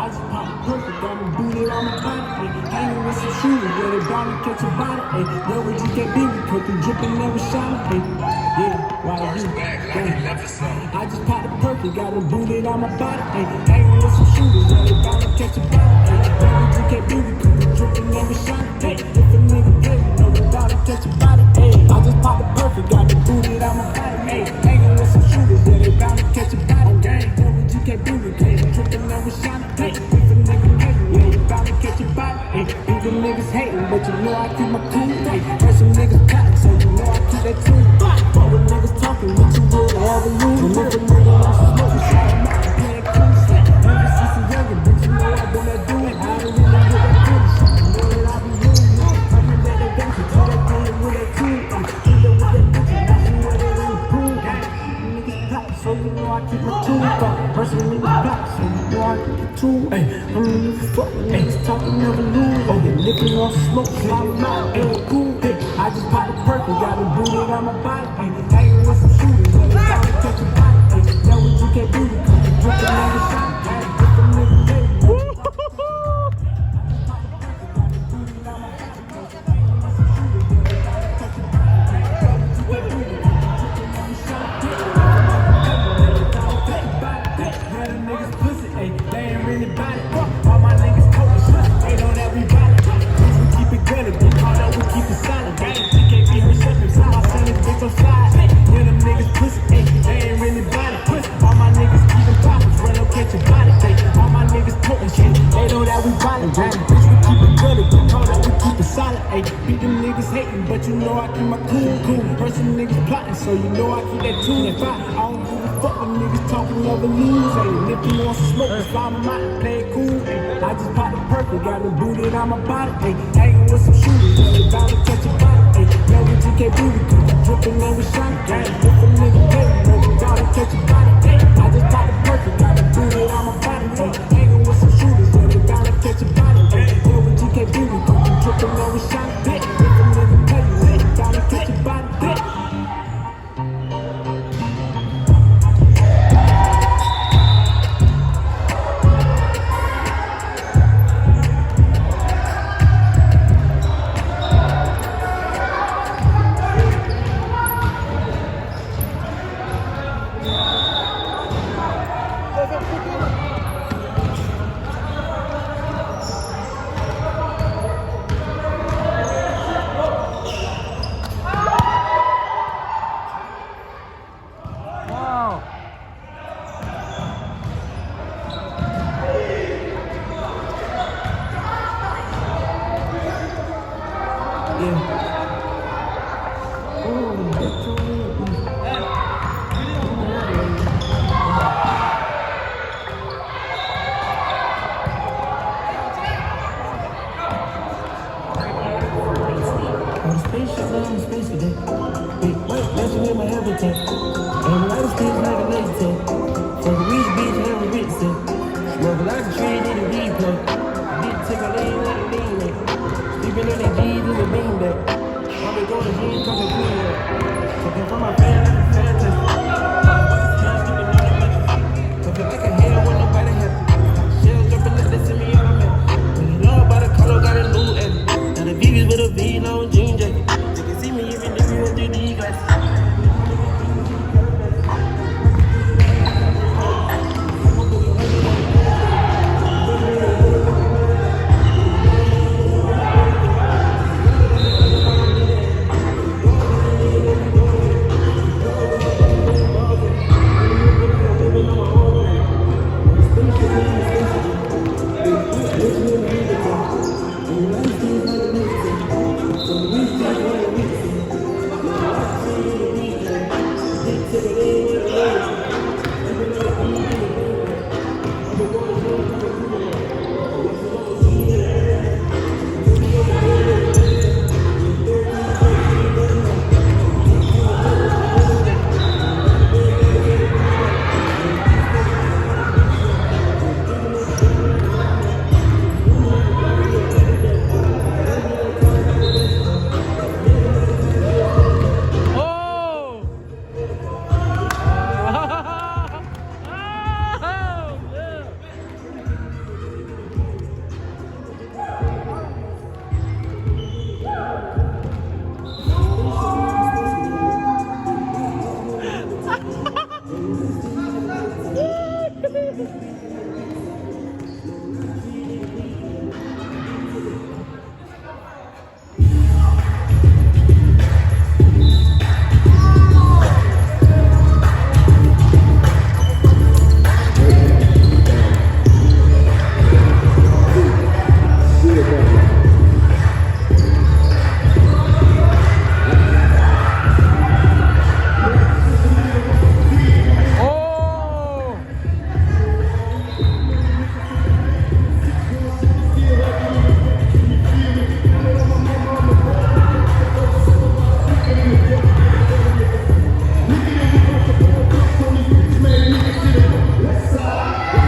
I just pop a perfect, got me booted on my body. Ay, hanging with some shooters, yeah, they bound to catch a body. Ay, yo, with you can't be me, cut through dripping, never shining. Ay, yeah, why you? I just popped a perfect, got me booted on my body. Ay, hanging with some shooters, yeah, they bound to catch a body. Ay, yo, with you can't be me, cut through dripping, never shining. Ay, if a nigga play, you know they bound to catch a body. Ay, I just popped a perfect, got me booted on my body. Ay, hanging with some shooters, yeah, they bound to catch a body. Yo, with you can't be me, cut through dripping, never shining. Ay, if a nigga play, you know they bound to catch a body. Ay, these niggas hating, but you know I keep my cool. Ay, heard some niggas plotting, so you know I keep that cool. But when niggas talking, what you would ever lose. And if a nigga wants to smoke, you shout him out and play it cool. Ever since a youngin', but you know I've been that dude. I don't really get that cool shit. You know that I be losing. I'm in that adventure, tell that thing with that cool. Either with that bitch, now she know that ain't cool. Niggas pop, so you know I keep my tool. Person niggas pop, so you know I keep the tool. Ay, I'm really fucking niggas talking, never lose. Oh, they licking on smoke, slide them out, ain't cool. I just popped a perk and got me booted on my body. Ay, hanging with some shooters, yeah, they got me catch a body. Ay, know what you can't do, because you dripping on the shot. Ay, dripping niggas, hey, all my niggas talking shit, they know that we body. We keep it gritty, we call that we keep it solid. She can't be her stepping, so I send this bitch on slide. Yeah, them niggas pussy, they ain't really body. All my niggas keeping poppers, run up, catch a body. All my niggas talking shit, they know that we body. Bitch, we keep it gritty, we call that we keep it solid. Beat them niggas hating, but you know I keep my cool. Person niggas plotting, so you know I keep that tune. If I don't give a fuck when niggas talking, never lose. And if you want some smoke, just fly my mind, play it cool. I just popped a perfect, got me booted on my body. Hanging with some shooters, yeah, they bound to catch a body. Know what you can't do, because you dripping and we shining. If a nigga play, you know we bound to catch a body. I just popped a perfect, got me booted on my body. Hanging with some shooters, yeah, they bound to catch a body. Know what you can't do, because you dripping and we shining. If a nigga play, you know they bound to catch a body. Space today. That's in my habitat. And a lot of things like a lazy tag. So the rich bitch have a rich set. Smoke a lot of trade in a replay.